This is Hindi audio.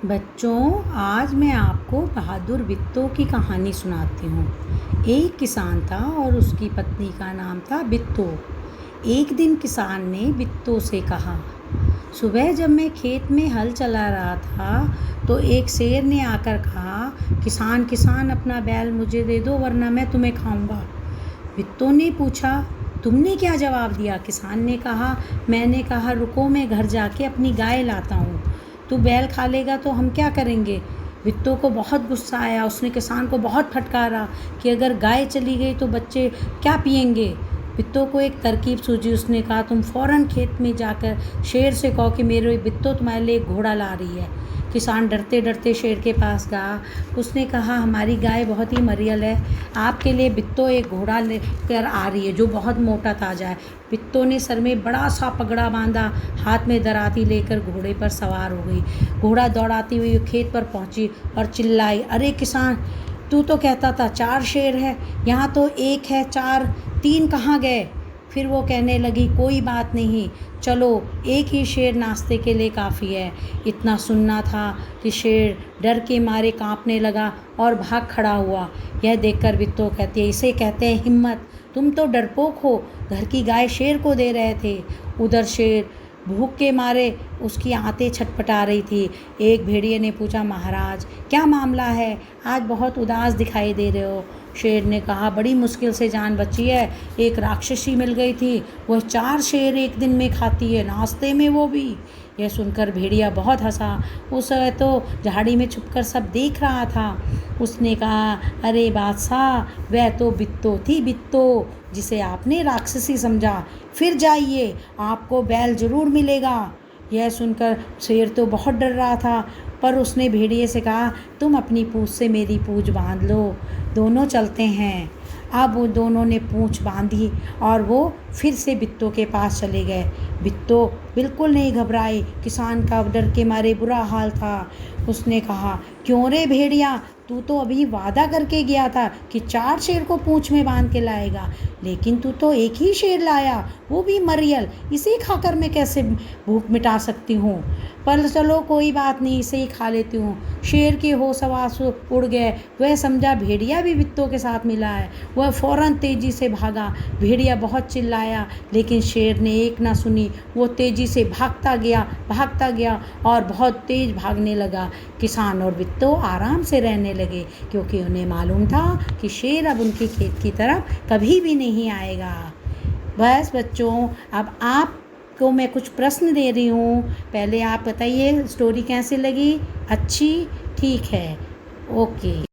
बच्चों, आज मैं आपको बहादुर बिट्टो की कहानी सुनाती हूँ। एक किसान था और उसकी पत्नी का नाम था बिट्टो। एक दिन किसान ने बिट्टो से कहा, सुबह जब मैं खेत में हल चला रहा था तो एक शेर ने आकर कहा, किसान किसान अपना बैल मुझे दे दो वरना मैं तुम्हें खाऊंगा। बिट्टो ने पूछा, तुमने क्या जवाब दिया? किसान ने कहा, मैंने कहा रुको, मैं घर जाके अपनी गाय लाता हूँ। तू बैल खा लेगा तो हम क्या करेंगे? बिट्टो को बहुत गुस्सा आया। उसने किसान को बहुत फटकारा कि अगर गाय चली गई तो बच्चे क्या पिएंगे। बिट्टो को एक तरकीब सूझी। उसने कहा, तुम फ़ौरन खेत में जाकर शेर से कहो कि मेरे बिट्टो तुम्हारे लिए एक घोड़ा ला रही है। किसान डरते डरते शेर के पास गया। उसने कहा, हमारी गाय बहुत ही मरियल है, आपके लिए बिट्टो एक घोड़ा लेकर आ रही है जो बहुत मोटा ताज़ा है। बिट्टो ने सर में बड़ा सा पगड़ा बांधा, हाथ में दराती लेकर घोड़े पर सवार हो गई। घोड़ा दौड़ाती हुई खेत पर पहुंची और चिल्लाई, अरे किसान, तू तो कहता था 4 शेर है, यहाँ तो 1 है, 4, 3 कहाँ गए? फिर वो कहने लगी, कोई बात नहीं, चलो एक ही शेर नाश्ते के लिए काफ़ी है। इतना सुनना था कि शेर डर के मारे कांपने लगा और भाग खड़ा हुआ। यह देखकर बिट्टो कहती है, इसे कहते हैं हिम्मत, तुम तो डरपोक हो, घर की गाय शेर को दे रहे थे। उधर शेर भूख के मारे उसकी आंतें छटपटा रही थी। एक भेड़िए ने पूछा, महाराज क्या मामला है, आज बहुत उदास दिखाई दे रहे हो? शेर ने कहा, बड़ी मुश्किल से जान बची है, एक राक्षसी मिल गई थी, वह 4 शेर एक दिन में खाती है, नाश्ते में वो भी। यह सुनकर भेड़िया बहुत हंसा। उस समय तो झाड़ी में छुपकर सब देख रहा था। उसने कहा, अरे बादशाह, वह तो बिट्टो थी, बिट्टो जिसे आपने राक्षसी समझा। फिर जाइए, आपको बैल ज़रूर मिलेगा। यह सुनकर शेर तो बहुत डर रहा था, पर उसने भेड़िए से कहा, तुम अपनी पूँछ से मेरी पूँछ बांध लो, दोनों चलते हैं। अब वो दोनों ने पूँछ बांधी और वो फिर से बिट्टो के पास चले गए। बिट्टो बिल्कुल नहीं घबराई। किसान का डर के मारे बुरा हाल था। उसने कहा, क्यों रे भेड़िया, तू तो अभी वादा करके गया था कि 4 शेर को पूँछ में बांध के लाएगा, लेकिन तू तो एक ही शेर लाया, वो भी मरियल। इसे खाकर मैं कैसे भूख मिटा सकती हूँ? पर चलो कोई बात नहीं, इसे ही खा लेती हूँ। शेर के होश हवास उड़ गए। वह समझा भेड़िया भी बिट्टो के साथ मिला है। वह फ़ौरन तेज़ी से भागा। भेड़िया बहुत चिल्लाया, लेकिन शेर ने एक ना सुनी। वो तेज़ी से भागता गया और बहुत तेज़ भागने लगा। किसान और बिट्टो आराम से रहने लगे, क्योंकि उन्हें मालूम था कि शेर अब उनके खेत की तरफ कभी भी नहीं आएगा। बस बच्चों, अब आपको मैं कुछ प्रश्न दे रही हूँ, पहले आप बताइए स्टोरी कैसी लगी? अच्छी? ठीक है, ओके।